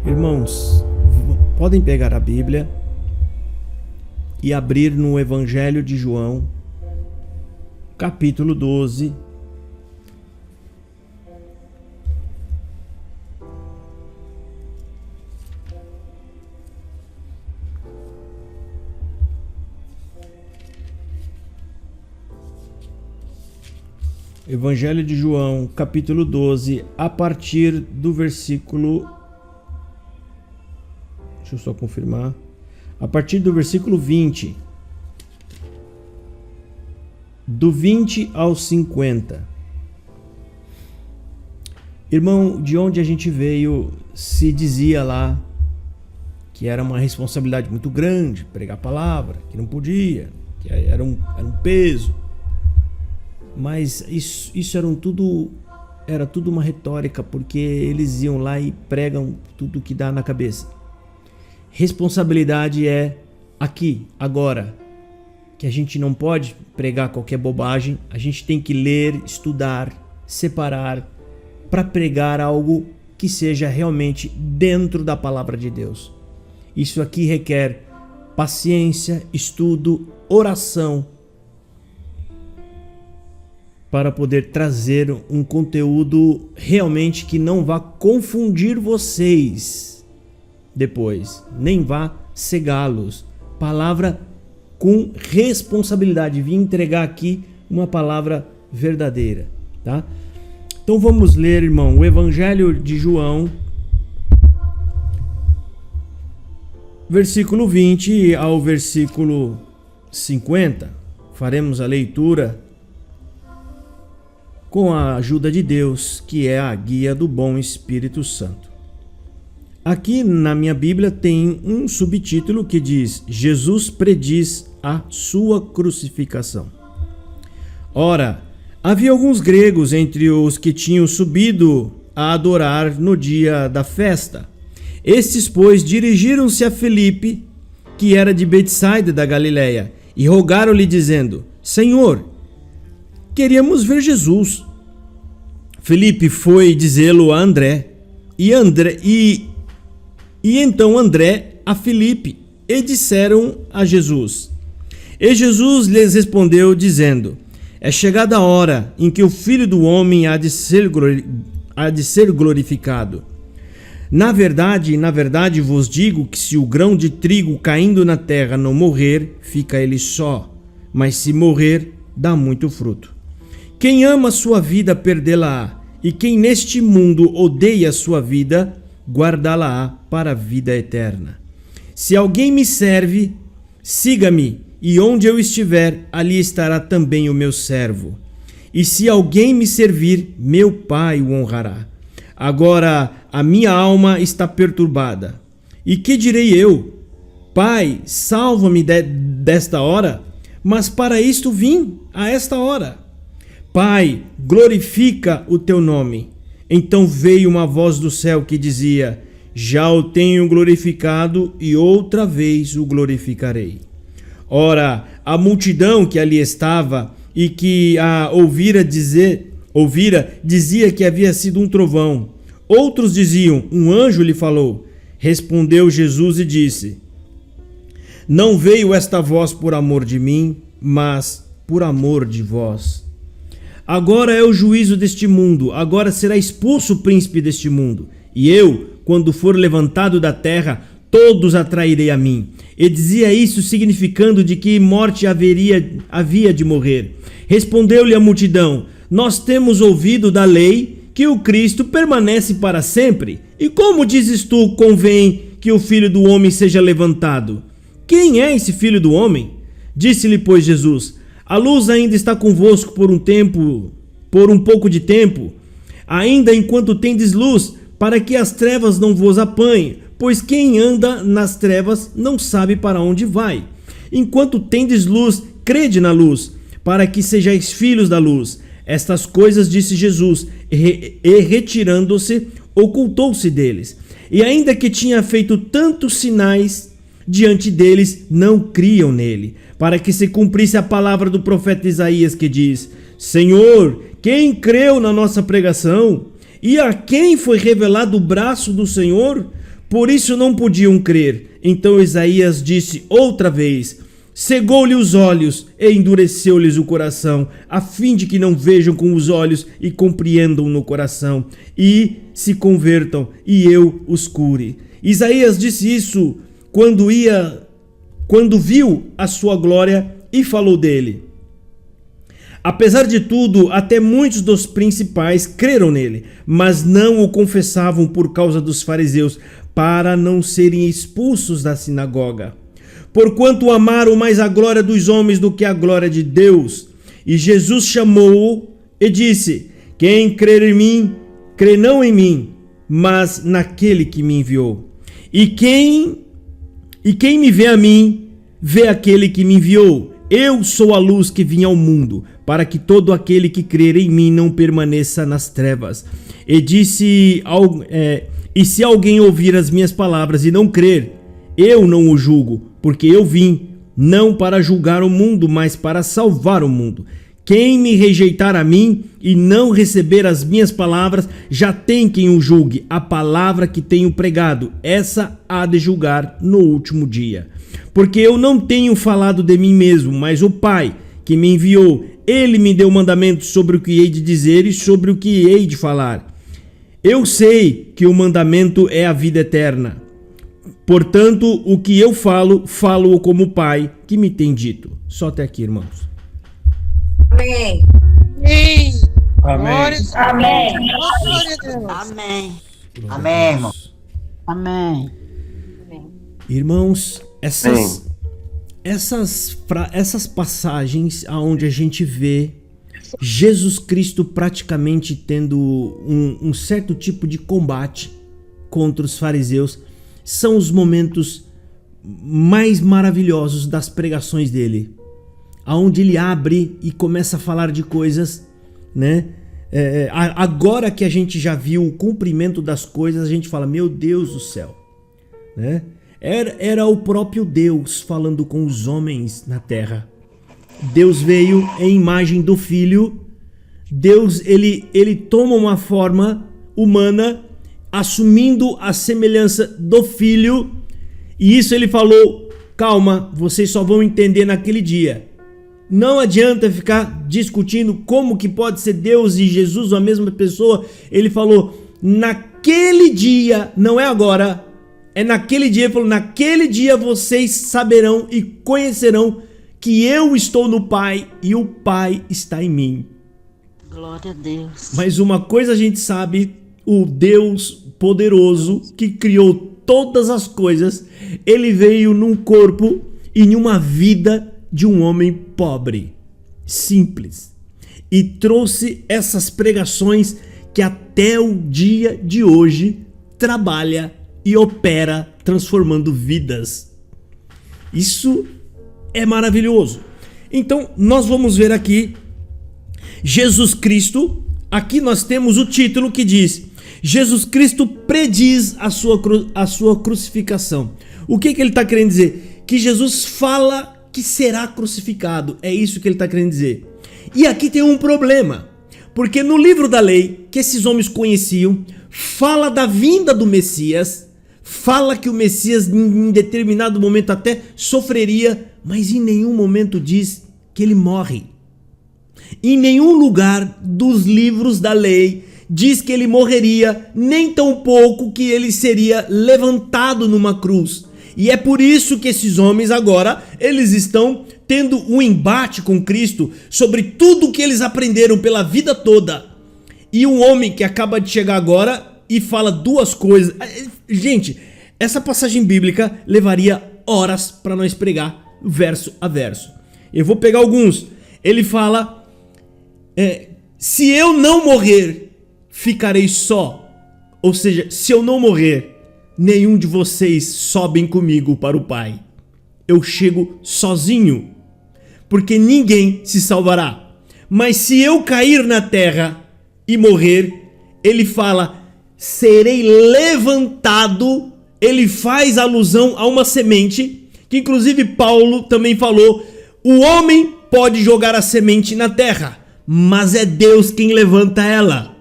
Irmãos, podem pegar a Bíblia e abrir no Evangelho de João, capítulo 12. Evangelho de João, capítulo 12, a partir do versículo... Deixa eu só confirmar. A partir do versículo 20. Do 20 ao 50. Irmão, de onde a gente veio, se dizia lá que era uma responsabilidade muito grande pregar a palavra, que não podia, que era um peso. Mas isso era tudo uma retórica, porque eles iam lá e pregam tudo que dá na cabeça. Responsabilidade é aqui, agora, que a gente não pode pregar qualquer bobagem, a gente tem que ler, estudar, separar, para pregar algo que seja realmente dentro da palavra de Deus. Isso aqui requer paciência, estudo, oração, para poder trazer um conteúdo realmente que não vá confundir vocês depois, nem vá cegá-los. Palavra com responsabilidade. Vim entregar aqui uma palavra verdadeira, tá? Então vamos ler, irmão, o Evangelho de João, versículo 20 ao versículo 50. Faremos a leitura com a ajuda de Deus, que é a guia do bom Espírito Santo. Aqui na minha Bíblia tem um subtítulo que diz: Jesus prediz a sua crucificação. Ora, havia alguns gregos entre os que tinham subido a adorar no dia da festa. Estes, pois, dirigiram-se a Filipe, que era de Betsaida da Galileia, e rogaram-lhe dizendo: Senhor, queríamos ver Jesus. Filipe foi dizê-lo a André, e então André a Filipe, e disseram a Jesus. E Jesus lhes respondeu, dizendo: É chegada a hora em que o Filho do Homem há de ser glorificado. Na verdade vos digo que se o grão de trigo caindo na terra não morrer, fica ele só, mas se morrer, dá muito fruto. Quem ama a sua vida, perdê-la-á, e quem neste mundo odeia a sua vida, guardá-la-á para a vida eterna. Se alguém me serve, siga-me, e onde eu estiver, ali estará também o meu servo. E se alguém me servir, meu Pai o honrará. Agora a minha alma está perturbada. E que direi eu? Pai, salva-me desta hora, mas para isto vim a esta hora. Pai, glorifica o teu nome. Então veio uma voz do céu que dizia: Já o tenho glorificado e outra vez o glorificarei. Ora, a multidão que ali estava e que a ouvira dizia que havia sido um trovão. Outros diziam: Um anjo lhe falou. Respondeu Jesus e disse: Não veio esta voz por amor de mim, mas por amor de vós. Agora é o juízo deste mundo, agora será expulso o príncipe deste mundo. E eu, quando for levantado da terra, todos atrairei a mim. E dizia isso significando de que morte havia de morrer. Respondeu-lhe a multidão: Nós temos ouvido da lei que o Cristo permanece para sempre. E como dizes tu, convém que o Filho do Homem seja levantado? Quem é esse Filho do Homem? Disse-lhe, pois, Jesus: A luz ainda está convosco por um pouco de tempo, ainda enquanto tendes luz, para que as trevas não vos apanhem, pois quem anda nas trevas não sabe para onde vai. Enquanto tendes luz, crede na luz, para que sejais filhos da luz. Estas coisas disse Jesus, e retirando-se, ocultou-se deles. E ainda que tinha feito tantos sinais diante deles não criam nele, para que se cumprisse a palavra do profeta Isaías que diz: Senhor, quem creu na nossa pregação? E a quem foi revelado o braço do Senhor? Por isso não podiam crer. Então Isaías disse outra vez: cegou-lhe os olhos e endureceu-lhes o coração, a fim de que não vejam com os olhos e compreendam no coração, e se convertam, e eu os cure. Isaías disse isso quando viu a sua glória e falou dele. Apesar de tudo, até muitos dos principais creram nele, mas não o confessavam por causa dos fariseus, para não serem expulsos da sinagoga. Porquanto amaram mais a glória dos homens do que a glória de Deus. E Jesus chamou-o e disse: quem crer em mim, crê não em mim, mas naquele que me enviou. E quem me vê a mim, vê aquele que me enviou. Eu sou a luz que vim ao mundo, para que todo aquele que crer em mim não permaneça nas trevas. E se alguém ouvir as minhas palavras e não crer, eu não o julgo, porque eu vim, não para julgar o mundo, mas para salvar o mundo. Quem me rejeitar a mim e não receber as minhas palavras, já tem quem o julgue. A palavra que tenho pregado, essa há de julgar no último dia. Porque eu não tenho falado de mim mesmo, mas o Pai que me enviou, ele me deu mandamentos sobre o que hei de dizer e sobre o que hei de falar. Eu sei que o mandamento é a vida eterna. Portanto, o que eu falo como o Pai que me tem dito. Só até aqui, irmãos. Amém. Amém. Amém. Amém. Amém. Amém, irmão. Amém. Irmãos, essas passagens onde a gente vê Jesus Cristo praticamente tendo um certo tipo de combate contra os fariseus, são os momentos mais maravilhosos das pregações dele, aonde ele abre e começa a falar de coisas, né? Agora que a gente já viu o cumprimento das coisas, a gente fala, meu Deus do céu, né? Era o próprio Deus falando com os homens na terra. Deus veio em imagem do Filho. Deus, ele toma uma forma humana, assumindo a semelhança do Filho. E isso ele falou, calma, vocês só vão entender naquele dia. Não adianta ficar discutindo como que pode ser Deus e Jesus a mesma pessoa. Ele falou, naquele dia, não é agora, é naquele dia. Ele falou, naquele dia vocês saberão e conhecerão que eu estou no Pai e o Pai está em mim. Glória a Deus. Mas uma coisa a gente sabe, o Deus poderoso que criou todas as coisas, ele veio num corpo e em uma vida de um homem pobre, simples, e trouxe essas pregações que até o dia de hoje trabalha e opera transformando vidas. Isso é maravilhoso. Então nós vamos ver aqui Jesus Cristo. Aqui nós temos o título que diz: Jesus Cristo prediz a sua crucificação. O que ele está querendo dizer? Que Jesus fala que será crucificado. É isso que ele está querendo dizer. E aqui tem um problema, porque no livro da lei, que esses homens conheciam, fala da vinda do Messias, fala que o Messias em determinado momento até sofreria, mas em nenhum momento diz que ele morre. Em nenhum lugar dos livros da lei diz que ele morreria, nem tampouco que ele seria levantado numa cruz. E é por isso que esses homens agora, eles estão tendo um embate com Cristo sobre tudo que eles aprenderam pela vida toda. E um homem que acaba de chegar agora e fala duas coisas. Gente, essa passagem bíblica levaria horas para nós pregar verso a verso. Eu vou pegar alguns. Ele fala, se eu não morrer, ficarei só. Ou seja, se eu não morrer, nenhum de vocês sobem comigo para o Pai. Eu chego sozinho, porque ninguém se salvará. Mas se eu cair na terra e morrer, ele fala, serei levantado. Ele faz alusão a uma semente que inclusive Paulo também falou: o homem pode jogar a semente na terra, mas é Deus quem levanta ela.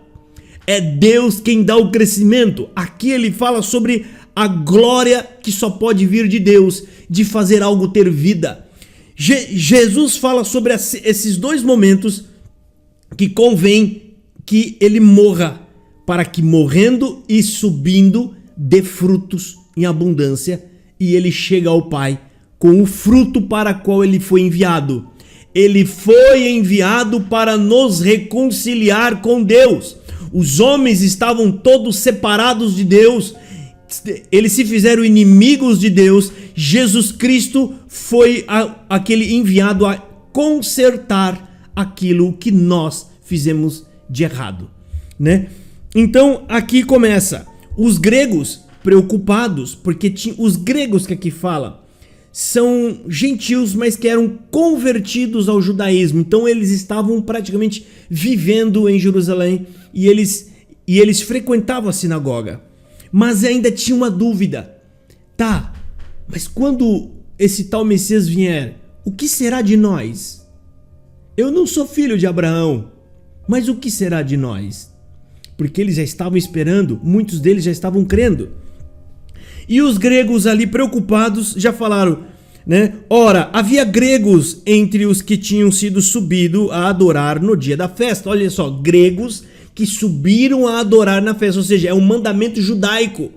É Deus quem dá o crescimento. Aqui ele fala sobre a glória que só pode vir de Deus, de fazer algo ter vida. Jesus fala sobre esses dois momentos que convém que ele morra, para que morrendo e subindo dê frutos em abundância, e ele chega ao Pai com o fruto para qual ele foi enviado. Ele foi enviado para nos reconciliar com Deus. Os homens estavam todos separados de Deus, eles se fizeram inimigos de Deus. Jesus Cristo foi aquele enviado a consertar aquilo que nós fizemos de errado, né? Então aqui começa, os gregos preocupados, porque os gregos que aqui fala são gentios, mas que eram convertidos ao judaísmo. Então eles estavam praticamente vivendo em Jerusalém e eles frequentavam a sinagoga. Mas ainda tinha uma dúvida. Tá, mas quando esse tal Messias vier, o que será de nós? Eu não sou filho de Abraão, mas o que será de nós? Porque eles já estavam esperando, muitos deles já estavam crendo. E os gregos ali preocupados já falaram, né? Ora, havia gregos entre os que tinham sido subido a adorar no dia da festa. Olha só, gregos que subiram a adorar na festa, ou seja, é um mandamento judaico.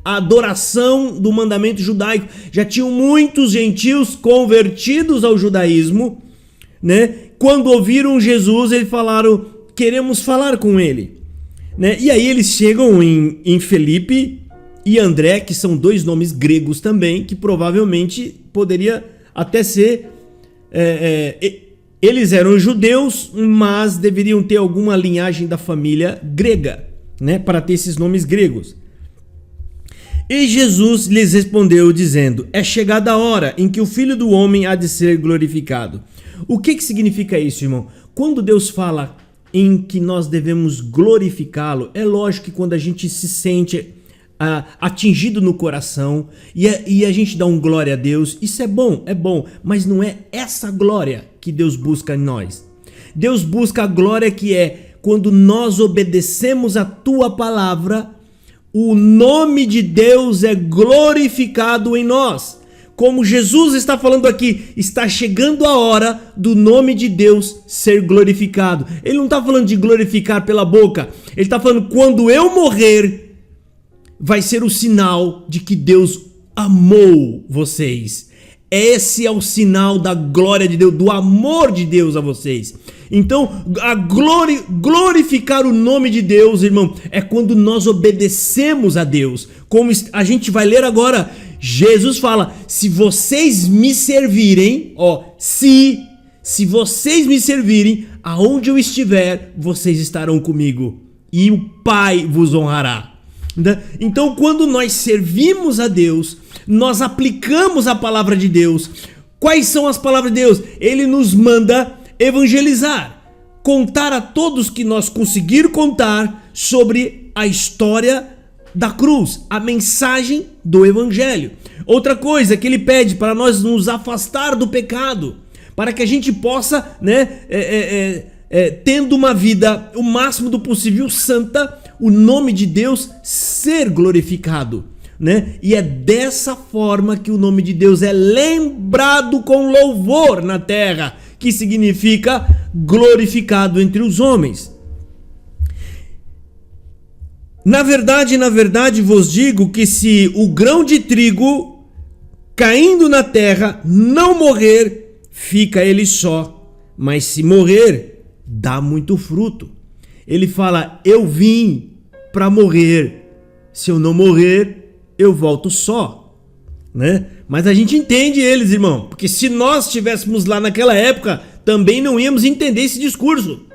A adoração do mandamento judaico. Já tinham muitos gentios convertidos ao judaísmo, né? Quando ouviram Jesus, eles falaram, queremos falar com ele, né? E aí eles chegam em Felipe e André, que são dois nomes gregos também, que provavelmente poderia até ser... eles eram judeus, mas deveriam ter alguma linhagem da família grega, né, para ter esses nomes gregos. E Jesus lhes respondeu dizendo, é chegada a hora em que o Filho do Homem há de ser glorificado. O que significa isso, irmão? Quando Deus fala em que nós devemos glorificá-lo, é lógico que quando a gente se sente atingido no coração e a gente dá um glória a Deus, isso é bom, mas não é essa glória que Deus busca em nós. Deus busca a glória que é quando nós obedecemos a tua palavra, o nome de Deus é glorificado em nós. Como Jesus está falando aqui, está chegando a hora do nome de Deus ser glorificado. Ele não está falando de glorificar pela boca, ele está falando quando eu morrer, vai ser o sinal de que Deus amou vocês. Esse é o sinal da glória de Deus, do amor de Deus a vocês. Então, glorificar o nome de Deus, irmão, é quando nós obedecemos a Deus. Como a gente vai ler agora, Jesus fala, se vocês me servirem, se vocês me servirem, aonde eu estiver, vocês estarão comigo, e o Pai vos honrará. Então, quando nós servimos a Deus, nós aplicamos a palavra de Deus. Quais são as palavras de Deus? Ele nos manda evangelizar, contar a todos que nós conseguir contar sobre a história da cruz, a mensagem do evangelho. Outra coisa que ele pede para nós nos afastar do pecado, para que a gente possa, né, tendo uma vida o máximo do possível santa, o nome de Deus ser glorificado, né? E é dessa forma que o nome de Deus é lembrado com louvor na terra, que significa glorificado entre os homens. Na verdade vos digo que se o grão de trigo caindo na terra não morrer, fica ele só, mas se morrer, dá muito fruto. Ele fala, eu vim para morrer, se eu não morrer, eu volto só, né? Mas a gente entende eles, irmão, porque se nós estivéssemos lá naquela época, também não íamos entender esse discurso.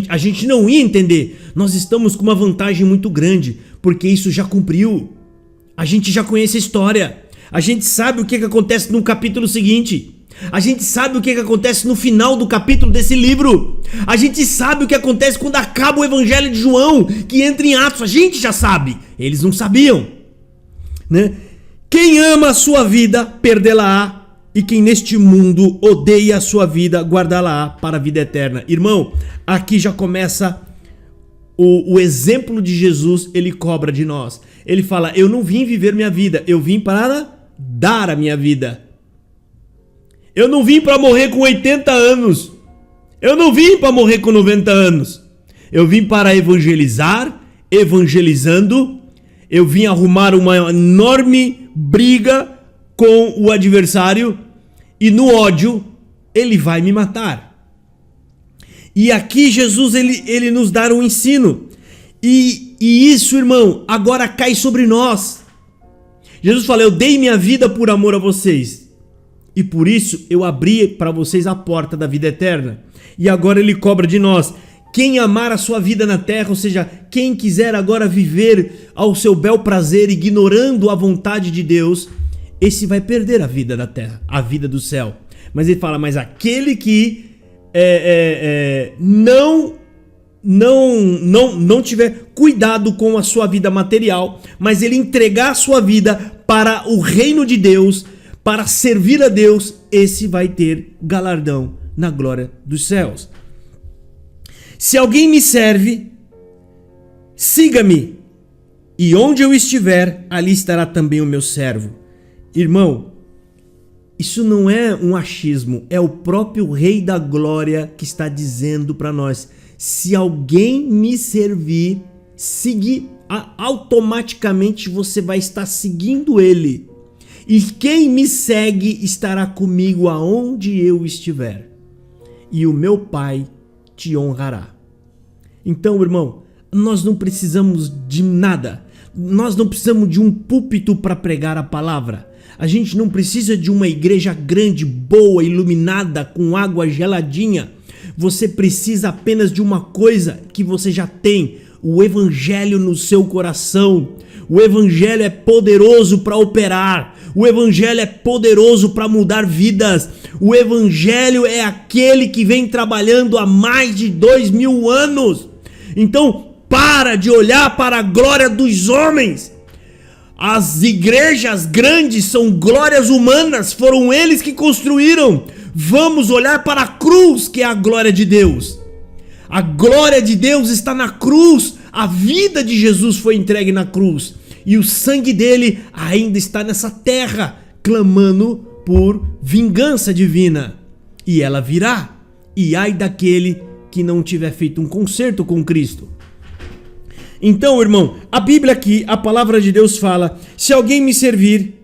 A gente não ia entender. Nós estamos com uma vantagem muito grande, porque isso já cumpriu. A gente já conhece a história. A gente sabe o que acontece no capítulo seguinte. A gente sabe o que acontece no final do capítulo desse livro. A gente sabe o que acontece quando acaba o evangelho de João, que entra em Atos. A gente já sabe. Eles não sabiam, né? Quem ama a sua vida, perdê-la-á. E quem neste mundo odeia a sua vida, guardá-la-á para a vida eterna. Irmão, aqui já começa o exemplo de Jesus, ele cobra de nós. Ele fala, eu não vim viver minha vida, eu vim para dar a minha vida. Eu não vim para morrer com 80 anos. Eu não vim para morrer com 90 anos. Eu vim para evangelizar, evangelizando. Eu vim arrumar uma enorme briga com o adversário e no ódio ele vai me matar. E aqui Jesus ele nos dá um ensino. E isso, irmão, agora cai sobre nós. Jesus fala, eu dei minha vida por amor a vocês. E por isso eu abri para vocês a porta da vida eterna. E agora ele cobra de nós. Quem amar a sua vida na terra, ou seja, quem quiser agora viver ao seu bel prazer, ignorando a vontade de Deus, esse vai perder a vida da terra, a vida do céu. Mas ele fala, mas aquele que não tiver cuidado com a sua vida material, mas ele entregar a sua vida para o reino de Deus, para servir a Deus, esse vai ter galardão na glória dos céus. Se alguém me serve, siga-me, e onde eu estiver, ali estará também o meu servo. Irmão, isso não é um achismo, é o próprio Rei da Glória que está dizendo para nós, se alguém me servir, automaticamente você vai estar seguindo ele. E quem me segue estará comigo aonde eu estiver. E o meu Pai te honrará. Então, irmão, nós não precisamos de nada. Nós não precisamos de um púlpito para pregar a palavra. A gente não precisa de uma igreja grande, boa, iluminada, com água geladinha. Você precisa apenas de uma coisa que você já tem: o evangelho no seu coração. O evangelho é poderoso para operar. O evangelho é poderoso para mudar vidas. O evangelho é aquele que vem trabalhando há mais de 2000 anos. Então, para de olhar para a glória dos homens. As igrejas grandes são glórias humanas, foram eles que construíram. Vamos olhar para a cruz, que é a glória de Deus. A glória de Deus está na cruz. A vida de Jesus foi entregue na cruz. E o sangue dele ainda está nessa terra, clamando por vingança divina. E ela virá. E ai daquele que não tiver feito um concerto com Cristo. Então, irmão, a Bíblia aqui, a palavra de Deus fala: se alguém me servir,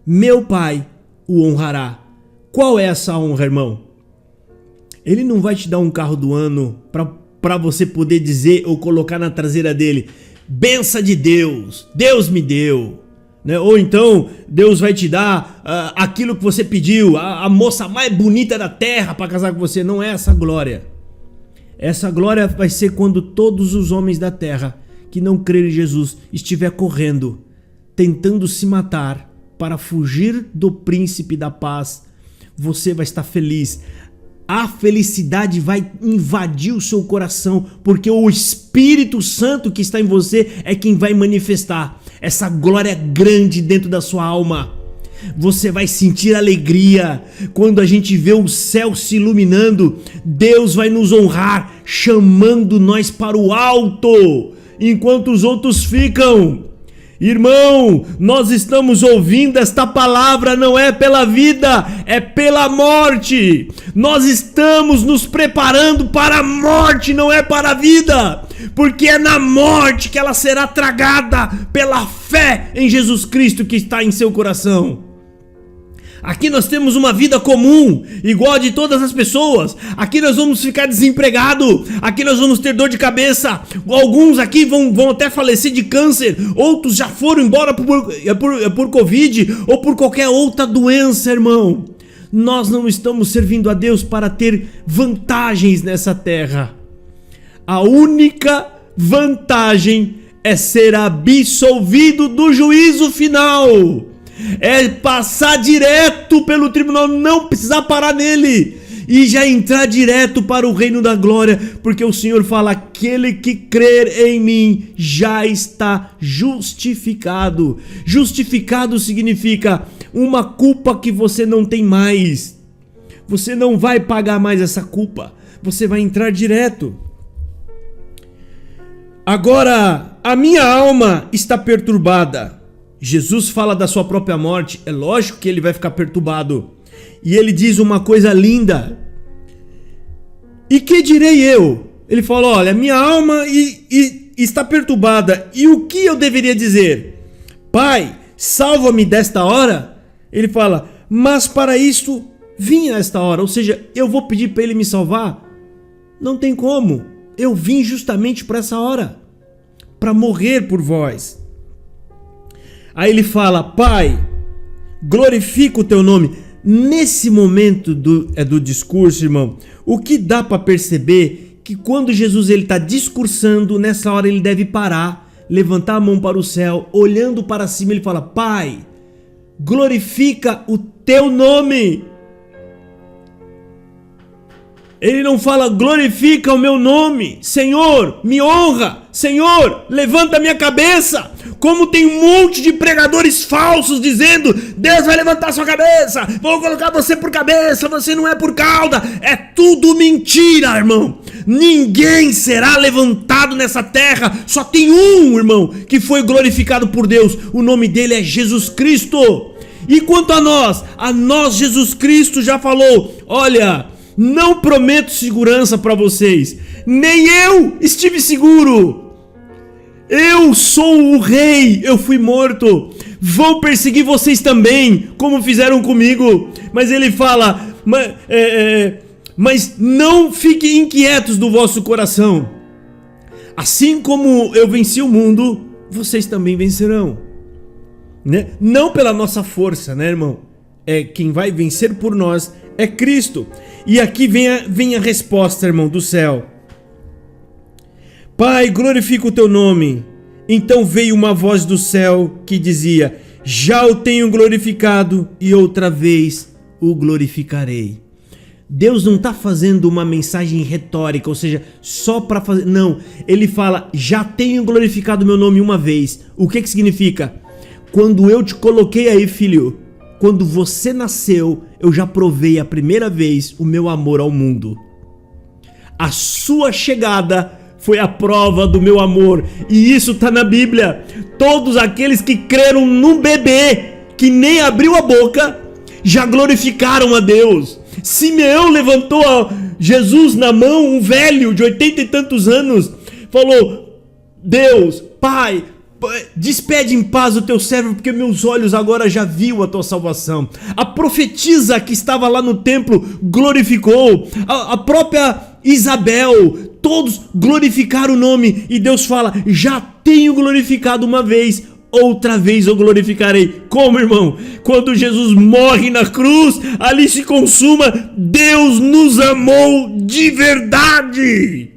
meu Pai o honrará. Qual é essa honra, irmão? Ele não vai te dar um carro do ano para você poder dizer ou colocar na traseira dele: benção de Deus, Deus me deu, né? Ou então Deus vai te dar aquilo que você pediu, a moça mais bonita da terra para casar com você. Não é essa glória. Essa glória vai ser quando todos os homens da terra que não crerem em Jesus estiver correndo, tentando se matar para fugir do príncipe da paz. Você vai estar feliz. A felicidade vai invadir o seu coração, porque o Espírito Santo que está em você é quem vai manifestar essa glória grande dentro da sua alma. Você vai sentir alegria quando a gente vê o céu se iluminando. Deus vai nos honrar, chamando nós para o alto, enquanto os outros ficam. Irmão, nós estamos ouvindo esta palavra não é pela vida, é pela morte. Nós estamos nos preparando para a morte, não é para a vida, porque é na morte que ela será tragada pela fé em Jesus Cristo que está em seu coração. Aqui nós temos uma vida comum, igual a de todas as pessoas. Aqui nós vamos ficar desempregados. Aqui nós vamos ter dor de cabeça. Alguns aqui vão até falecer de câncer. Outros já foram embora por Covid ou por qualquer outra doença, irmão. Nós não estamos servindo a Deus para ter vantagens nessa terra. A única vantagem é ser absolvido do juízo final. É passar direto pelo tribunal, não precisar parar nele. e já entrar direto para o reino da glória, porque o Senhor fala: aquele que crer em mim já está justificado. Justificado significa uma culpa que você não tem mais. Você não vai pagar mais essa culpa, você vai entrar direto. Agora, a minha alma está perturbada. Jesus fala da sua própria morte, é lógico que ele vai ficar perturbado. E ele diz uma coisa linda. E que direi eu? Ele fala: olha, minha alma está perturbada. E o que eu deveria dizer? Pai, salva-me desta hora? Ele fala: mas para isso vim a esta hora. Ou seja, eu vou pedir para ele me salvar? Não tem como. Eu vim justamente para essa hora, para morrer por vós. Aí ele fala: Pai, glorifica o teu nome. Nesse momento do discurso, irmão, o que dá para perceber que quando Jesus está discursando, nessa hora ele deve parar, levantar a mão para o céu, olhando para cima, ele fala: Pai, glorifica o teu nome. Ele não fala: glorifica o meu nome, Senhor, me honra, Senhor, levanta a minha cabeça. Como tem um monte de pregadores falsos dizendo: Deus vai levantar sua cabeça, vou colocar você por cabeça, você não é por cauda. É tudo mentira, irmão. Ninguém será levantado nessa terra. Só tem um, irmão, que foi glorificado por Deus. O nome dele é Jesus Cristo. E quanto a nós Jesus Cristo já falou: olha, não prometo segurança para vocês, nem eu estive seguro. Eu sou o rei, eu fui morto. Vão perseguir vocês também, como fizeram comigo. Mas ele fala: mas não fiquem inquietos do vosso coração. Assim como eu venci o mundo, vocês também vencerão. Né? Não pela nossa força, né, irmão? Quem vai vencer por nós é Cristo. E aqui vem a resposta, irmão, do céu. Pai, glorifica o teu nome. Então veio uma voz do céu que dizia: já o tenho glorificado e outra vez o glorificarei. Deus não está fazendo uma mensagem retórica, ou seja, só para fazer. Não, ele fala: já tenho glorificado meu nome uma vez. O que significa? Quando eu te coloquei aí, filho, quando você nasceu, eu já provei a primeira vez o meu amor ao mundo. A sua chegada foi a prova do meu amor, e isso está na Bíblia. Todos aqueles que creram no bebê, que nem abriu a boca, já glorificaram a Deus. Simeão levantou Jesus na mão, um velho de 80 e tantos anos, falou: Deus, Pai, despede em paz o teu servo, porque meus olhos agora já viu a tua salvação. A profetisa que estava lá no templo glorificou, a própria Isabel, todos glorificaram o nome. E Deus fala: já tenho glorificado uma vez, outra vez eu glorificarei. Como, irmão? Quando Jesus morre na cruz, ali se consuma. Deus nos amou de verdade.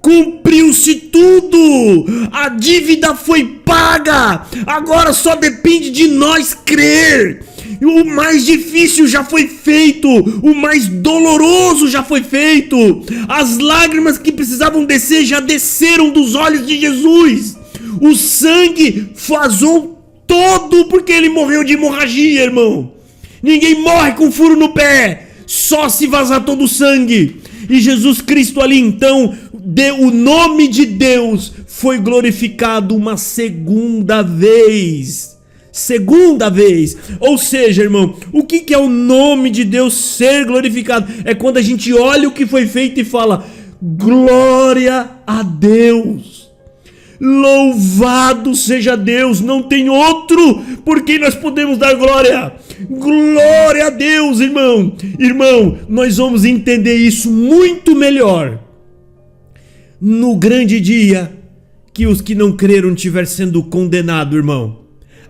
Cumpriu-se tudo, a dívida foi paga, agora só depende de nós crer. O mais difícil já foi feito, o mais doloroso já foi feito. As lágrimas que precisavam descer já desceram dos olhos de Jesus. O sangue vazou todo porque ele morreu de hemorragia, irmão. Ninguém morre com furo no pé, só se vazar todo o sangue. E Jesus Cristo ali então, o nome de Deus foi glorificado uma segunda vez. Segunda vez. Ou seja, irmão, o que é o nome de Deus ser glorificado? É quando a gente olha o que foi feito e fala: glória a Deus. Louvado seja Deus, não tem outro por quem nós podemos dar glória. Glória a Deus, irmão. Irmão, nós vamos entender isso muito melhor no grande dia que os que não creram estiver sendo condenado, irmão.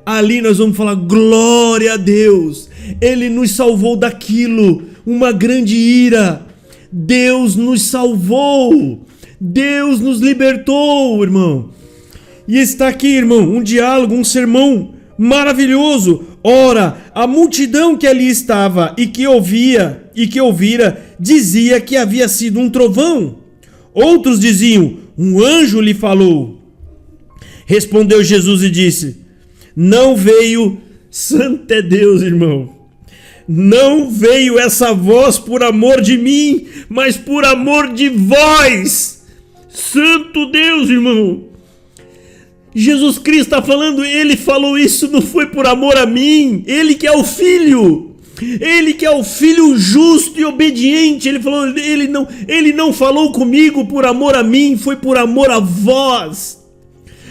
Ali nós vamos falar: glória a Deus, Ele nos salvou daquilo, uma grande ira. Deus nos salvou, Deus nos libertou, irmão. E está aqui, irmão, um diálogo, um sermão maravilhoso. Ora, a multidão que ali estava e que ouvia e que ouvira dizia que havia sido um trovão. Outros diziam: um anjo lhe falou. Respondeu Jesus e disse: não veio, santo é Deus, irmão, não veio essa voz por amor de mim, mas por amor de vós. Santo Deus, irmão. Jesus Cristo está falando, ele falou isso, não foi por amor a mim, ele que é o Filho. Ele que é o Filho justo e obediente, ele falou, ele não falou comigo por amor a mim, foi por amor a vós.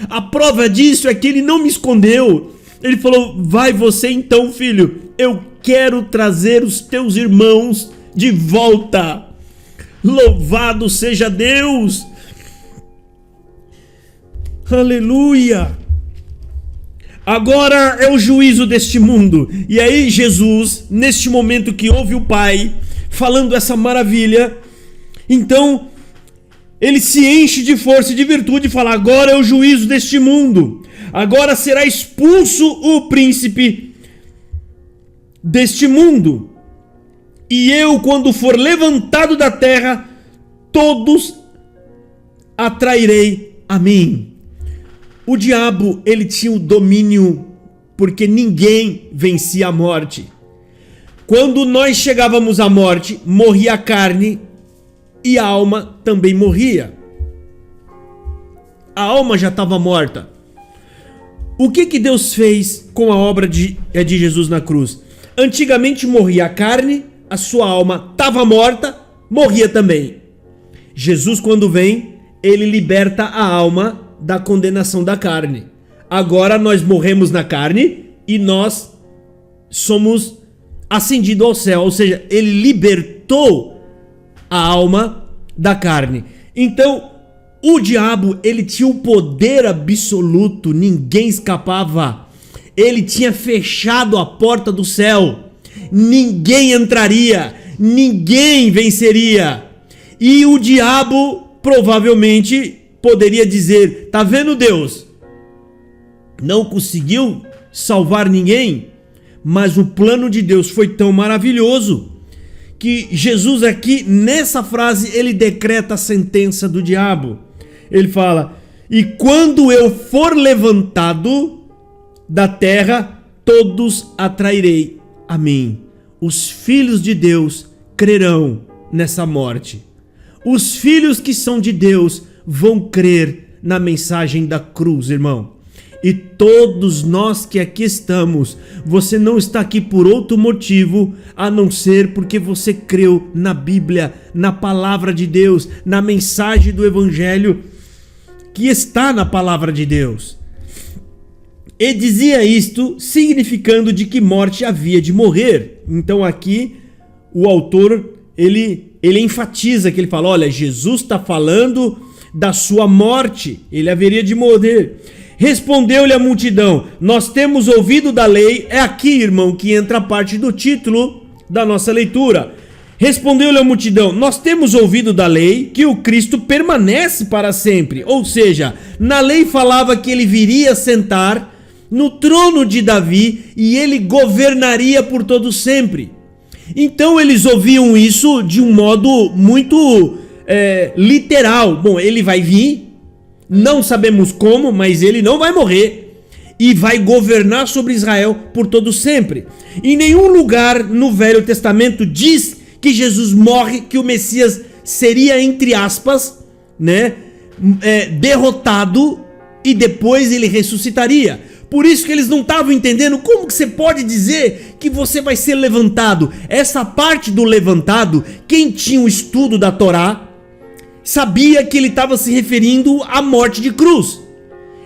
A prova disso é que ele não me escondeu. Ele falou: vai você então, filho, eu quero trazer os teus irmãos de volta. Louvado seja Deus. Aleluia. Agora é o juízo deste mundo. E aí Jesus, neste momento que ouve o Pai falando essa maravilha, então ele se enche de força e de virtude e fala: agora é o juízo deste mundo. Agora será expulso o príncipe deste mundo. E eu, quando for levantado da terra, todos atrairei a mim. O diabo, ele tinha o domínio, porque ninguém vencia a morte. Quando nós chegávamos à morte, morria a carne e a alma também morria. A alma já estava morta. O que Deus fez com a obra de Jesus na cruz? Antigamente morria a carne, a sua alma estava morta, morria também. Jesus, quando vem, ele liberta a alma da condenação da carne. Agora nós morremos na carne e nós somos ascendidos ao céu, ou seja, ele libertou a alma da carne. Então, o diabo, ele tinha o poder absoluto, ninguém escapava. Ele tinha fechado a porta do céu, ninguém entraria, ninguém venceria. E o diabo provavelmente poderia dizer: tá vendo, Deus? Não conseguiu salvar ninguém, mas o plano de Deus foi tão maravilhoso que Jesus aqui, nessa frase, ele decreta a sentença do diabo. Ele fala: e quando eu for levantado da terra, todos atrairei a mim. Os filhos de Deus crerão nessa morte. Os filhos que são de Deus vão crer na mensagem da cruz, irmão. E todos nós que aqui estamos, você não está aqui por outro motivo a não ser porque você creu na Bíblia, na palavra de Deus, na mensagem do Evangelho que está na palavra de Deus. E dizia isto significando de que morte havia de morrer. Então aqui o autor ele enfatiza que ele fala: olha, Jesus está falando da sua morte, ele haveria de morrer. Respondeu-lhe a multidão: nós temos ouvido da lei. É aqui, irmão, que entra a parte do título da nossa leitura. Respondeu-lhe a multidão: nós temos ouvido da lei que o Cristo permanece para sempre. Ou seja, na lei falava que ele viria sentar no trono de Davi e ele governaria por todo sempre. Então eles ouviam isso de um modo muito literal. Bom, ele vai vir, não sabemos como, mas ele não vai morrer e vai governar sobre Israel por todo sempre. Em nenhum lugar no Velho Testamento diz que Jesus morre, que o Messias seria, entre aspas, derrotado e depois ele ressuscitaria. Por isso que eles não estavam entendendo como que você pode dizer que você vai ser levantado. Essa parte do levantado, quem tinha o estudo da Torá sabia que ele estava se referindo à morte de cruz.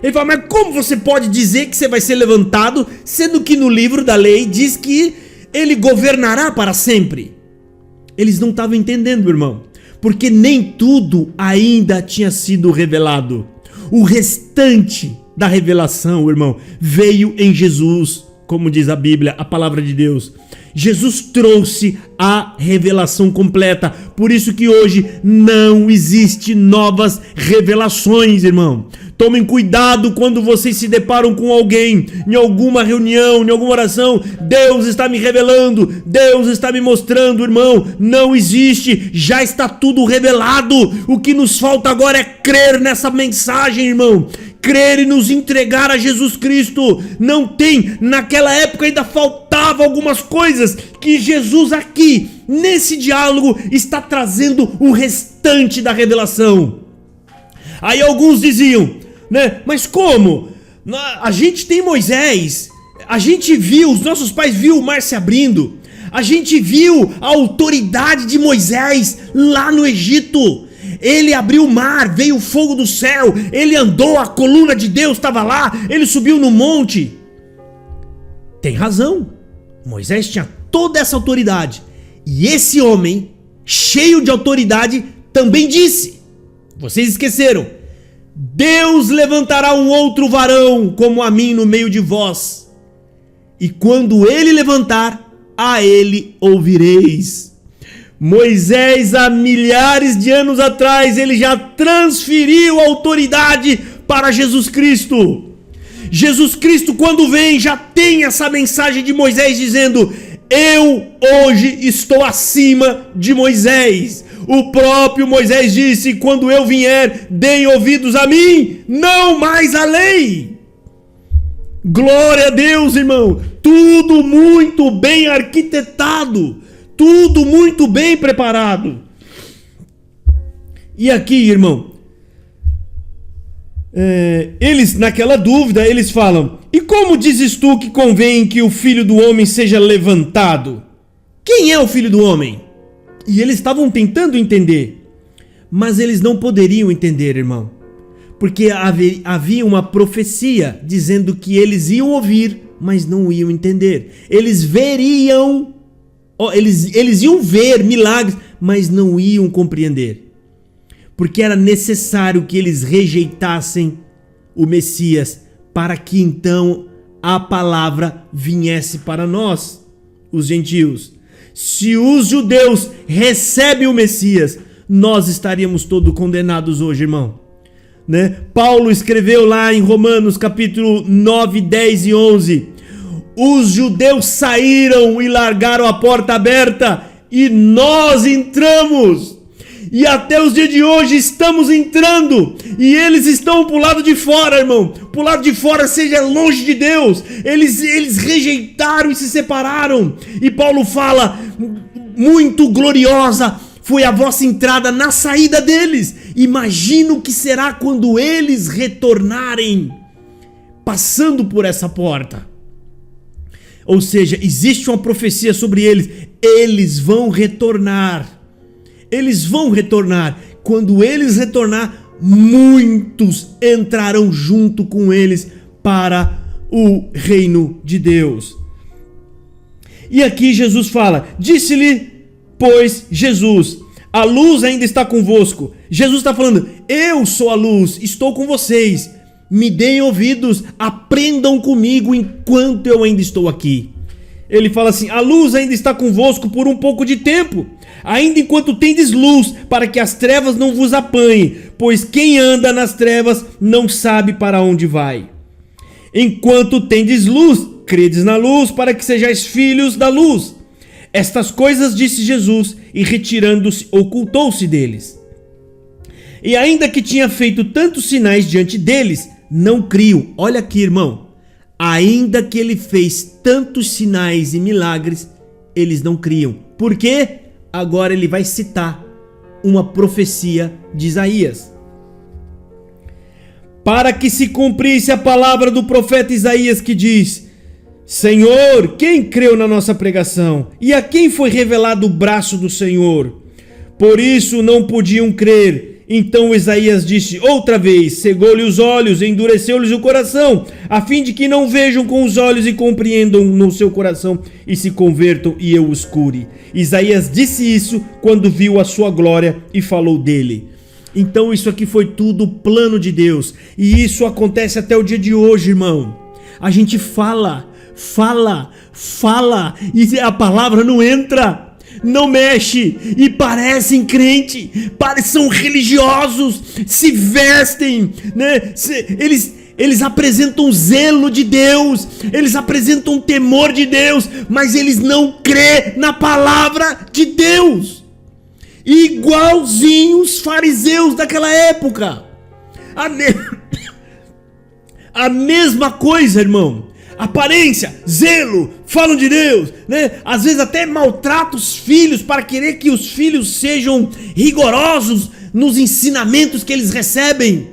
Ele fala: mas como você pode dizer que você vai ser levantado, sendo que no livro da lei diz que ele governará para sempre? Eles não estavam entendendo, irmão, porque nem tudo ainda tinha sido revelado. O restante da revelação, irmão, veio em Jesus, como diz a Bíblia, a palavra de Deus. Jesus trouxe a revelação completa. Por isso que hoje não existe novas revelações, irmão. Tomem cuidado quando vocês se deparam com alguém, em alguma reunião, em alguma oração. Deus está me revelando, Deus está me mostrando, irmão. Não existe, já está tudo revelado. O que nos falta agora é crer nessa mensagem, irmão. Crer e nos entregar a Jesus Cristo. Não tem, naquela época ainda faltava algumas coisas que Jesus aqui, nesse diálogo, está trazendo o restante da revelação. Aí alguns diziam, né? Mas como? A gente tem Moisés, a gente viu, os nossos pais viu o mar se abrindo, a gente viu a autoridade de Moisés lá no Egito. Ele abriu o mar, veio o fogo do céu, ele andou, a coluna de Deus estava lá, ele subiu no monte. Tem razão, Moisés tinha toda essa autoridade. E esse homem, cheio de autoridade, também disse: vocês esqueceram, Deus levantará um outro varão como a mim no meio de vós, e quando ele levantar, a ele ouvireis. Moisés, há milhares de anos atrás, ele já transferiu a autoridade para Jesus Cristo. Jesus Cristo, quando vem, já tem essa mensagem de Moisés dizendo: eu hoje estou acima de Moisés. O próprio Moisés disse: quando eu vier, deem ouvidos a mim, não mais a lei. Glória a Deus, irmão. Tudo muito bem arquitetado, tudo muito bem preparado. E aqui, irmão, eles, naquela dúvida, eles falam: e como dizes tu que convém que o Filho do Homem seja levantado? Quem é o Filho do Homem? E eles estavam tentando entender, mas eles não poderiam entender, irmão, porque havia uma profecia dizendo que eles iam ouvir, mas não iam entender. Eles veriam, eles iam ver milagres, mas não iam compreender, porque era necessário que eles rejeitassem o Messias para que então a palavra viesse para nós, os gentios. Se os judeus recebem o Messias, nós estaríamos todos condenados hoje, irmão, né? Paulo escreveu lá em Romanos capítulo 9, 10 e 11: os judeus saíram e largaram a porta aberta, e nós entramos. E até os dias de hoje estamos entrando, e eles estão pro lado de fora, irmão. Pro lado de fora, seja longe de Deus. Eles rejeitaram e se separaram. E Paulo fala: muito gloriosa foi a vossa entrada na saída deles. Imagina o que será quando eles retornarem, passando por essa porta. Ou seja, existe uma profecia sobre eles. Eles vão retornar. Eles vão retornar. Quando eles retornar, muitos entrarão junto com eles para o reino de Deus. E aqui Jesus fala: disse-lhe, pois, Jesus: a luz ainda está convosco. Jesus está falando: eu sou a luz, estou com vocês. Me deem ouvidos, aprendam comigo enquanto eu ainda estou aqui. Ele fala assim: a luz ainda está convosco por um pouco de tempo, ainda enquanto tendes luz, para que as trevas não vos apanhem, pois quem anda nas trevas não sabe para onde vai. Enquanto tendes luz, credes na luz, para que sejais filhos da luz. Estas coisas disse Jesus, e retirando-se, ocultou-se deles. E ainda que tinha feito tantos sinais diante deles, não criam. Olha aqui, irmão. Ainda que ele fez tantos sinais e milagres, eles não criam. Por quê? Agora ele vai citar uma profecia de Isaías. Para que se cumprisse a palavra do profeta Isaías, que diz: Senhor, quem creu na nossa pregação? E a quem foi revelado o braço do Senhor? Por isso não podiam crer. Então Isaías disse outra vez: cegou-lhe os olhos, endureceu-lhes o coração, a fim de que não vejam com os olhos e compreendam no seu coração e se convertam e eu os cure. Isaías disse isso quando viu a sua glória e falou dele. Então isso aqui foi tudo plano de Deus, e isso acontece até o dia de hoje, irmão. A gente fala, e a palavra não entra. não mexe e parecem crente, são religiosos, se vestem, né? Eles apresentam zelo de Deus, eles apresentam temor de Deus, mas eles não crêem na palavra de Deus. Igualzinho os fariseus daquela época. A mesma coisa, irmão. Aparência, zelo, falam de Deus, né? Às vezes até maltratam os filhos para querer que os filhos sejam rigorosos nos ensinamentos que eles recebem.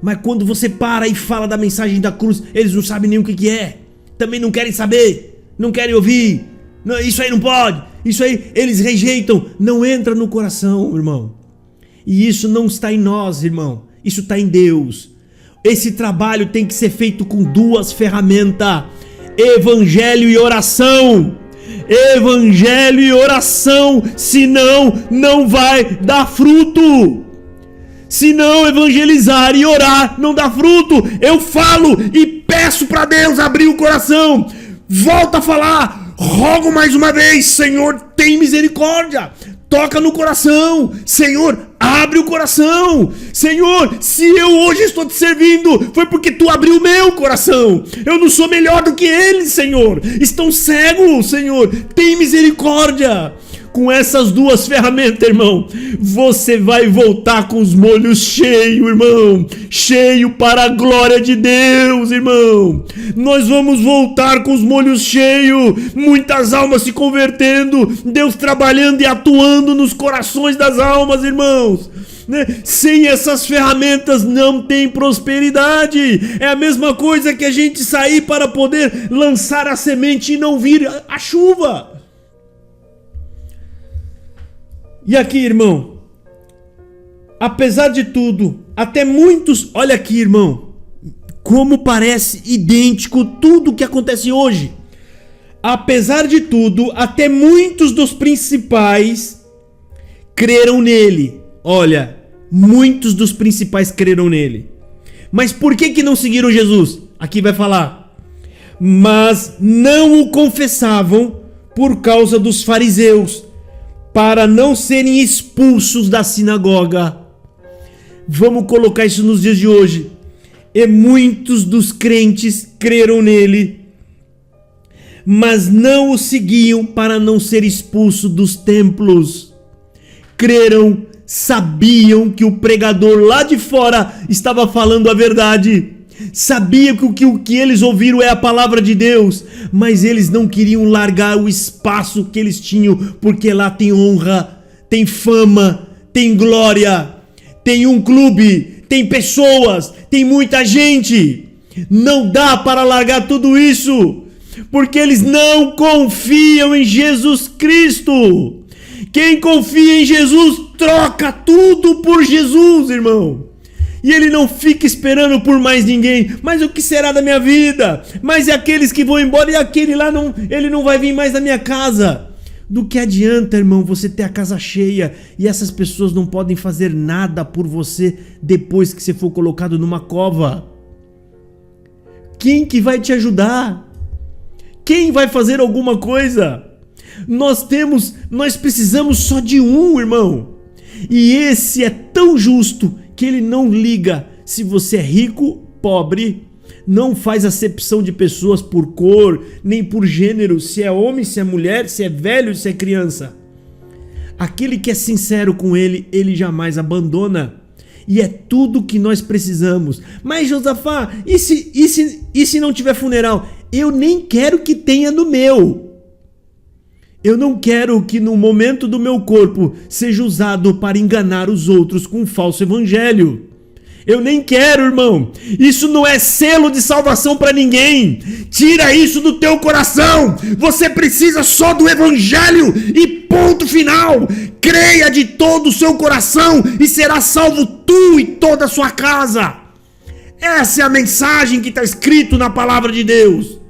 Mas quando você para e fala da mensagem da cruz, eles não sabem nem o que é. Também não querem saber, não querem ouvir. Não, isso aí não pode, isso aí eles rejeitam. Não entra no coração, irmão. E isso não está em nós, irmão. Isso está em Deus. Esse trabalho tem que ser feito com duas ferramentas: evangelho e oração. Evangelho e oração, senão não vai dar fruto. Se não evangelizar e orar, não dá fruto. Eu falo e peço para Deus abrir o coração. Volta a falar, rogo mais uma vez: Senhor, tem misericórdia. Toca no coração, Senhor, abre o coração. Senhor, se eu hoje estou te servindo, foi porque tu abriu o meu coração. Eu não sou melhor do que eles, Senhor. Estão cegos, Senhor, tem misericórdia. Com essas duas ferramentas, irmão, você vai voltar com os molhos cheios, irmão. Cheio para a glória de Deus, irmão. Nós vamos voltar com os molhos cheios. Muitas almas se convertendo. Deus trabalhando e atuando nos corações das almas, irmãos. Sem essas ferramentas não tem prosperidade. É a mesma coisa que a gente sair para poder lançar a semente e não vir a chuva. E aqui, irmão, apesar de tudo, até muitos, olha aqui, irmão, como parece idêntico tudo que acontece hoje. Apesar de tudo, até muitos dos principais creram nele. Olha, muitos dos principais creram nele. Mas por que não seguiram Jesus? Aqui vai falar. Mas não o confessavam por causa dos fariseus, para não serem expulsos da sinagoga. Vamos colocar isso nos dias de hoje. E muitos dos crentes creram nele, mas não o seguiam para não ser expulsos dos templos. Creram, sabiam que o pregador lá de fora estava falando a verdade. Sabiam que o que eles ouviram é a palavra de Deus, mas eles não queriam largar o espaço que eles tinham, porque lá tem honra, tem fama, tem glória, tem um clube, tem pessoas, tem muita gente. Não dá para largar tudo isso, porque eles não confiam em Jesus Cristo. Quem confia em Jesus troca tudo por Jesus, irmão. E ele não fica esperando por mais ninguém. Mas o que será da minha vida? Mas e aqueles que vão embora? E aquele lá, ele não vai vir mais na minha casa. Do que adianta, irmão, você ter a casa cheia e essas pessoas não podem fazer nada por você depois que você for colocado numa cova? Quem que vai te ajudar? Quem vai fazer alguma coisa? Nós precisamos só de um, irmão. E esse é tão justo que ele não liga se você é rico, pobre, não faz acepção de pessoas por cor, nem por gênero, se é homem, se é mulher, se é velho, se é criança. Aquele que é sincero com ele, ele jamais abandona. E é tudo que nós precisamos. Mas Josafá, e se não tiver funeral? Eu nem quero que tenha no meu. Eu não quero que no momento do meu corpo seja usado para enganar os outros com um falso evangelho. Eu nem quero, irmão. Isso não é selo de salvação para ninguém. Tira isso do teu coração. Você precisa só do evangelho e ponto final. Creia de todo o seu coração e será salvo tu e toda a sua casa. Essa é a mensagem que está escrito na palavra de Deus.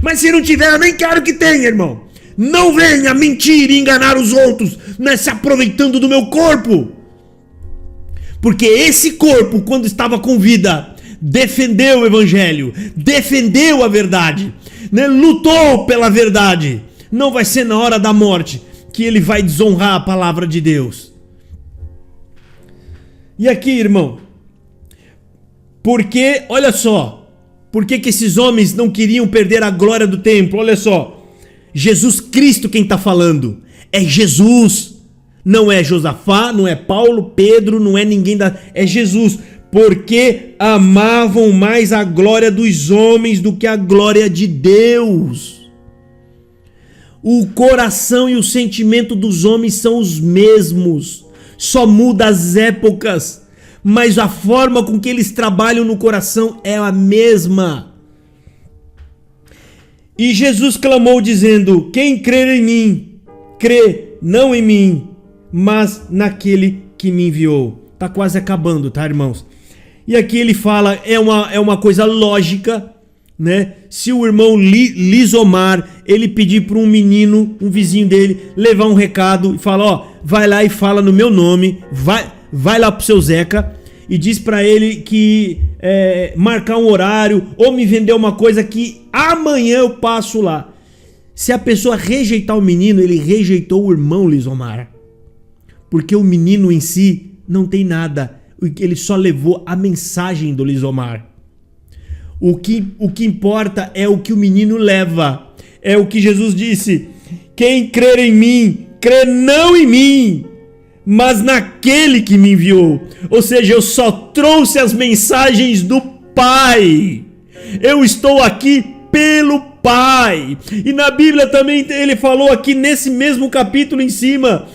Mas se não tiver, eu nem quero que tenha, irmão. Não venha mentir e enganar os outros, né, se aproveitando do meu corpo. Porque esse corpo, quando estava com vida, defendeu o evangelho, defendeu a verdade, né, lutou pela verdade. Não vai ser na hora da morte que ele vai desonrar a palavra de Deus. E aqui, irmão, porque, olha só, por que esses homens não queriam perder a glória do templo? Olha só, Jesus Cristo quem está falando, é Jesus, não é Josafá, não é Paulo, Pedro, não é ninguém é Jesus, porque amavam mais a glória dos homens do que a glória de Deus. O coração e o sentimento dos homens são os mesmos, só muda as épocas, mas a forma com que eles trabalham no coração é a mesma. E Jesus clamou dizendo: quem crer em mim, crê não em mim, mas naquele que me enviou. Tá quase acabando, tá, irmãos? E aqui ele fala, é uma coisa lógica, né? Se o irmão Lisomar, ele pedir para um menino, um vizinho dele, levar um recado e fala, ó, vai lá e fala no meu nome, vai lá pro seu Zeca e diz para ele que marcar um horário ou me vender uma coisa que amanhã eu passo lá. Se a pessoa rejeitar o menino, ele rejeitou o irmão Lisomar, porque o menino em si não tem nada, ele só levou a mensagem do Lisomar. O que importa é o que o menino leva. É o que Jesus disse: quem crer em mim, crê não em mim, mas naquele que me enviou. Ou seja, eu só trouxe as mensagens do Pai. Eu estou aqui pelo Pai. E na Bíblia também ele falou aqui nesse mesmo capítulo em cima: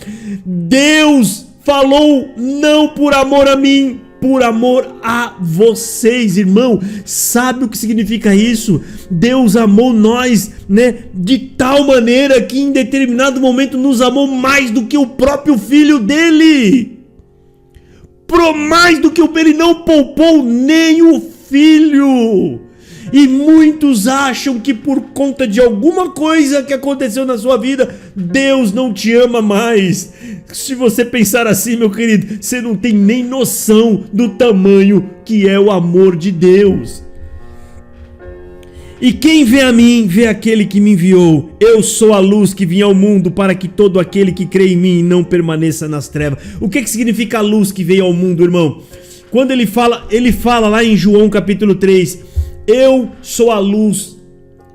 Deus falou não por amor a mim, por amor a vocês, irmão. Sabe o que significa isso? Deus amou nós, né, de tal maneira que em determinado momento nos amou mais do que o próprio filho dele. Mais do que ele não poupou nem o filho. E muitos acham que por conta de alguma coisa que aconteceu na sua vida, Deus não te ama mais. Se você pensar assim, meu querido, você não tem nem noção do tamanho que é o amor de Deus. E quem vê a mim, vê aquele que me enviou. Eu sou a luz que vim ao mundo para que todo aquele que crê em mim não permaneça nas trevas. O que significa a luz que veio ao mundo, irmão? Quando ele fala lá em João capítulo 3, eu sou a luz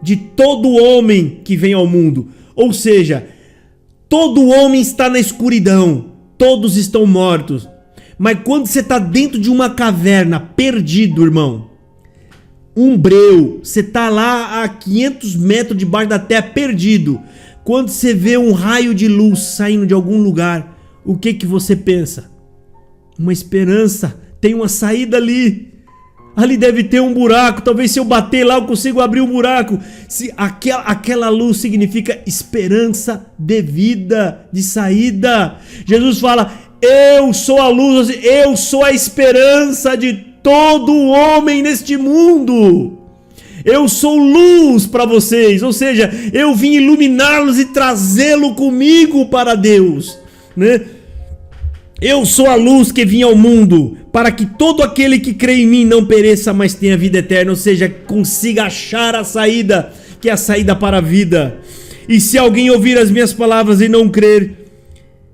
de todo homem que vem ao mundo. Ou seja, todo homem está na escuridão, todos estão mortos. Mas quando você está dentro de uma caverna, perdido, irmão, um breu, você está lá a 500 metros debaixo da terra, perdido. Quando você vê um raio de luz saindo de algum lugar, o que você pensa? Uma esperança, tem uma saída ali. Ali deve ter um buraco, talvez se eu bater lá eu consigo abrir um buraco. Aquela luz significa esperança de vida, de saída. Jesus fala, eu sou a luz, eu sou a esperança de todo homem neste mundo. Eu sou luz para vocês, ou seja, eu vim iluminá-los e trazê-lo comigo para Deus, né? Eu sou a luz que vim ao mundo, para que todo aquele que crê em mim não pereça, mas tenha vida eterna, ou seja, consiga achar a saída, que é a saída para a vida. E se alguém ouvir as minhas palavras e não crer,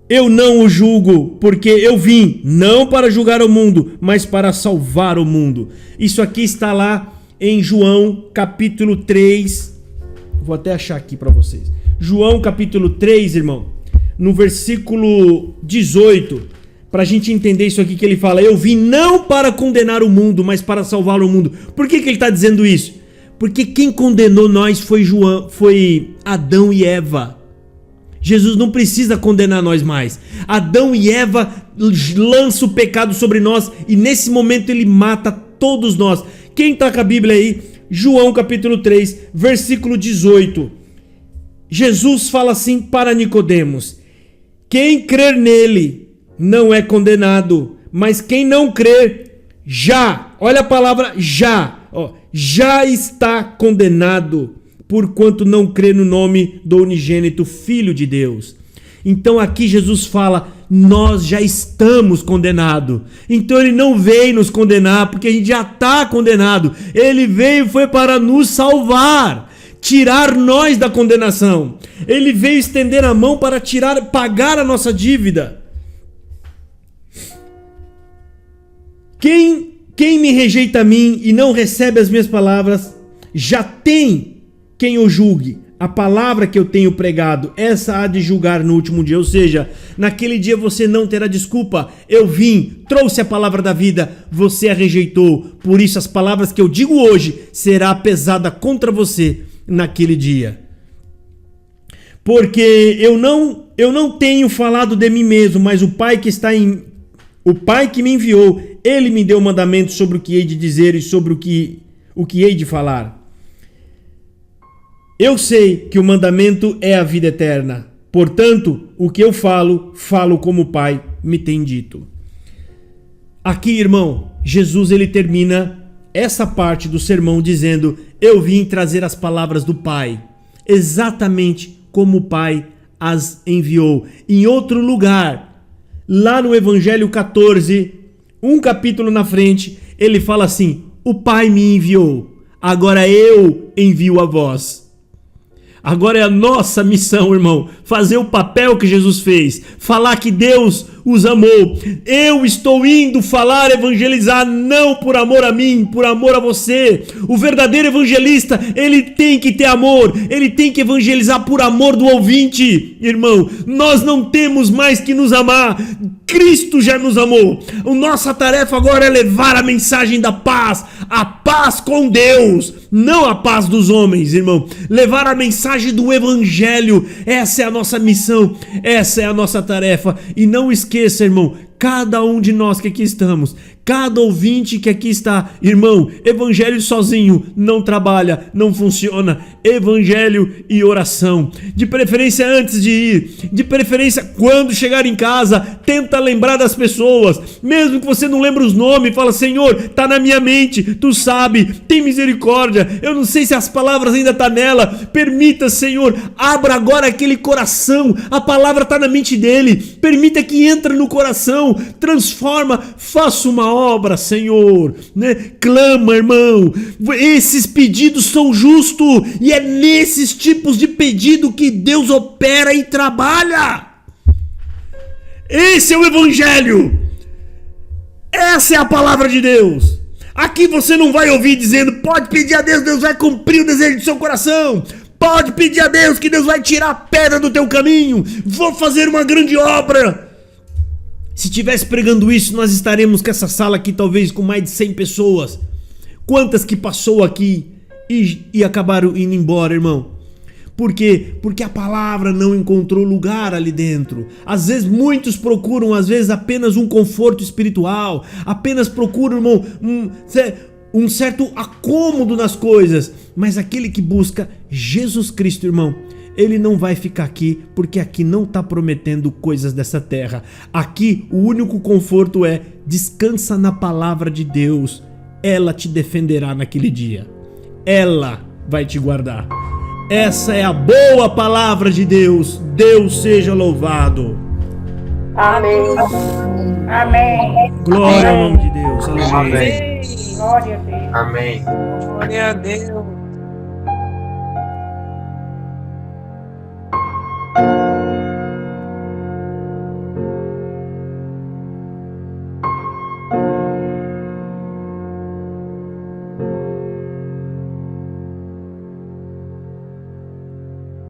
eu não o julgo, porque eu vim não para julgar o mundo, mas para salvar o mundo. Isso aqui está lá em João capítulo 3, vou até achar aqui para vocês. João capítulo 3, irmão, no versículo 18, para a gente entender isso aqui que ele fala, eu vim não para condenar o mundo, mas para salvar o mundo. Por que ele está dizendo isso? Porque quem condenou nós foi Adão e Eva. Jesus não precisa condenar nós mais. Adão e Eva lançam o pecado sobre nós e nesse momento ele mata todos nós. Quem está com a Bíblia aí? João capítulo 3, versículo 18. Jesus fala assim para Nicodemos: quem crer nele não é condenado, mas quem não crer já, olha a palavra já, já está condenado, porquanto não crê no nome do unigênito Filho de Deus. Então aqui Jesus fala, nós já estamos condenados. Então ele não veio nos condenar, porque a gente já está condenado. Ele veio foi para nos salvar. tirar nós da condenação. Ele veio estender a mão para pagar a nossa dívida. Quem me rejeita a mim e não recebe as minhas palavras, já tem quem o julgue. A palavra que eu tenho pregado, essa há de julgar no último dia. Ou seja, naquele dia você não terá desculpa. Eu vim, trouxe a palavra da vida, você a rejeitou. Por isso as palavras que eu digo hoje será pesada contra você naquele dia. Porque eu não tenho falado de mim mesmo, mas o Pai que me enviou, ele me deu mandamentos sobre o que hei de dizer e sobre o que hei de falar. Eu sei que o mandamento é a vida eterna. Portanto, o que eu falo como o Pai me tem dito. Aqui, irmão, Jesus ele termina essa parte do sermão dizendo: eu vim trazer as palavras do Pai, exatamente como o Pai as enviou. Em outro lugar, lá no Evangelho 14, um capítulo na frente, ele fala assim: o Pai me enviou, agora eu envio a vós. Agora é a nossa missão, irmão, fazer o papel que Jesus fez, falar que Deus os amou. Eu estou indo falar, evangelizar, não por amor a mim, por amor a você. O verdadeiro evangelista, ele tem que ter amor, ele tem que evangelizar por amor do ouvinte. Irmão, nós não temos mais que nos amar, Cristo já nos amou. A nossa tarefa agora é levar a mensagem da paz, a paz com Deus, não a paz dos homens, irmão. Levar a mensagem do evangelho, essa é a nossa missão, essa é a nossa tarefa. E não esqueça, irmão, cada um de nós que aqui estamos, cada ouvinte que aqui está, irmão, evangelho sozinho não trabalha, não funciona. Evangelho e oração, de preferência antes de ir, de preferência quando chegar em casa, tenta lembrar das pessoas, mesmo que você não lembre os nomes, fala: Senhor, tá na minha mente, tu sabe, tem misericórdia, eu não sei se as palavras ainda tá nela, permita, Senhor, abra agora aquele coração, a palavra tá na mente dele, permita que entre no coração, transforma, faça uma obra, Senhor, né? Clama, irmão, esses pedidos são justos e é nesses tipos de pedido que Deus opera e trabalha. Esse é o evangelho, essa é a palavra de Deus. Aqui você não vai ouvir dizendo: pode pedir a Deus, Deus vai cumprir o desejo do seu coração. Pode pedir a Deus que Deus vai tirar a pedra do teu caminho. Vou fazer uma grande obra. Se estivesse pregando isso, nós estaremos com essa sala aqui talvez com mais de 100 pessoas. Quantas que passou aqui e acabaram indo embora, irmão? Por quê? Porque a palavra não encontrou lugar ali dentro. Às vezes muitos procuram, às vezes, apenas um conforto espiritual, apenas procuram, irmão, um certo acômodo nas coisas. Mas aquele que busca Jesus Cristo, irmão, ele não vai ficar aqui, porque aqui não está prometendo coisas dessa terra. Aqui o único conforto é: descansa na palavra de Deus. Ela te defenderá naquele dia. Ela vai te guardar. Essa é a boa palavra de Deus. Deus seja louvado. Amém. Amém. Glória ao nome de Deus. Aleluia. Amém. Glória a Deus. Amém. Glória a Deus.